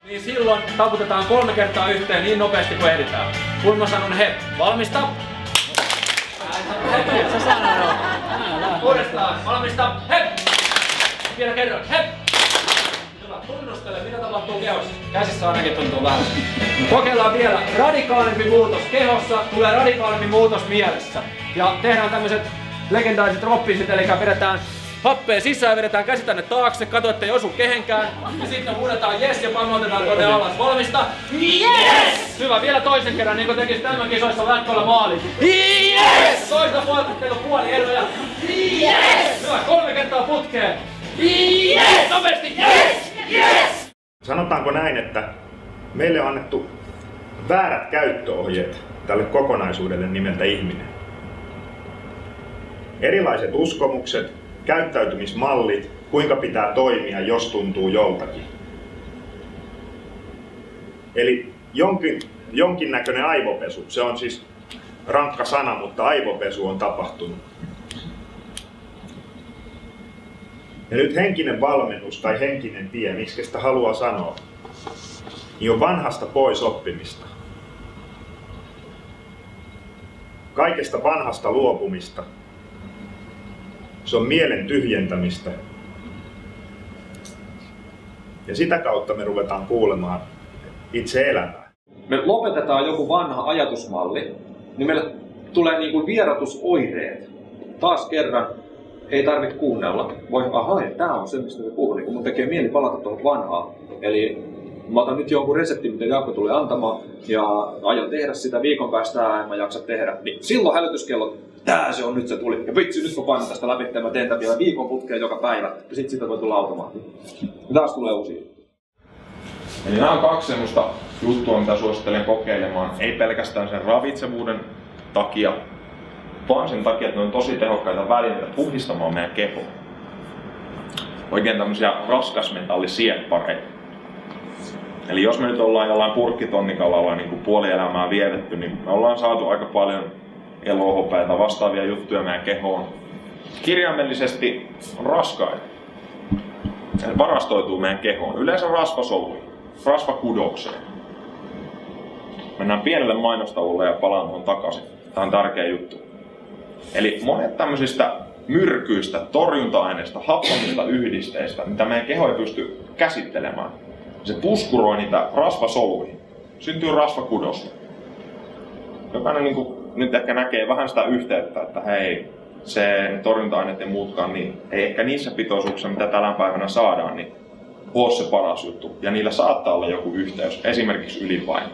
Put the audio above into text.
Niin silloin taputetaan 3 kertaa yhteen niin nopeasti kuin ehditään. Kun mä sanon hep, valmista. Sä sanoo. Uudestaan, valmista, hep. Vielä kerran, hep. Hyvä, tunnustele mitä tapahtuu kehossa. Käsissä ainakin tuntuu vähän. Kokeillaan vielä. Radikaalimpi muutos kehossa, tulee radikaalimpi muutos mielessä. Ja tehdään tämmöiset legendaariset roppisit, eli vedetään happea sisään, vedetään käsi tänne taakse, katso ettei osu kehenkään. Ja sitten huudetaan jes ja pamautetaan tuonne alas. Valmista? Yes! Hyvä, vielä toisen kerran, niin kuin tekis tämän kisoissa lätköllä maali. Yes! Toista puolta, teillä on puoli eroja. Yes! Hyvä, 3 kertaa putkeen. Yes! Nopeasti! Yes! Yes! Sanotaanko näin, että meille on annettu väärät käyttöohjeet tälle kokonaisuudelle nimeltä ihminen. Erilaiset uskomukset, käyttäytymismallit, kuinka pitää toimia, jos tuntuu joltakin. Eli jonkinnäköinen aivopesu. Se on siis rankka sana, mutta aivopesu on tapahtunut. Ja nyt henkinen valmennus tai henkinen tie, miksi sitä haluaa sanoa, niin on vanhasta pois oppimista. Kaikesta vanhasta luopumista. Se on mielen tyhjentämistä. Ja sitä kautta me ruvetaan kuulemaan itse elämää. Me lopetetaan joku vanha ajatusmalli, niin meille tulee niin kuin vierotusoireet. Taas kerran ei tarvitse kuunnella. Tää on se, mistä me puhun. Niin mun tekee mieli palata tuohon vanhaan. Eli mä otan nyt jonkun reseptin, mitä Jaakko tulee antamaan, ja aion tehdä sitä viikon päästä, en mä jaksa tehdä. Niin silloin hälytyskellot, tää se on, nyt se tuli. Ja vitsi, nyt mä painan tästä läpi, että mä teen tämän vielä viikon putkeen joka päivä. Ja sit siitä voi tulla automaatti. Ja taas tulee uusia. Eli nämä on 2 semmoista juttua, mitä suosittelen kokeilemaan. Ei pelkästään sen ravitsevuuden takia, vaan sen takia, että ne on tosi tehokkaita välineitä puhdistamaan meidän kehoa. Oikein tämmöisiä raskasmetallisieppareita. Eli jos me nyt ollaan jollain purkkitonnikalla niin kuin puoli elämää vietetty, niin me ollaan saatu aika paljon elohopeita, vastaavia juttuja meidän kehoon. Kirjaimellisesti raskaita. Se varastoituu meidän kehoon. Yleensä rasvasoluihin, rasvakudokseen. Mennään pienelle mainostavulle ja palaan tuohon takaisin. Tämä on tärkeä juttu. Eli monet tämmöisistä myrkyistä, torjunta-aineista, happamista yhdisteistä, mitä meidän keho ei pysty käsittelemään, se puskuroi niitä rasvasoluihin. Syntyy rasvakudos. Jokainen niin kuin, nyt ehkä näkee vähän sitä yhteyttä, että hei, se torjunta-aineet ja muutkaan, niin ei ehkä niissä pitoisuuksissa, mitä tänä päivänä saadaan, niin ole se paras juttu. Ja niillä saattaa olla joku yhteys, esimerkiksi ylipaino.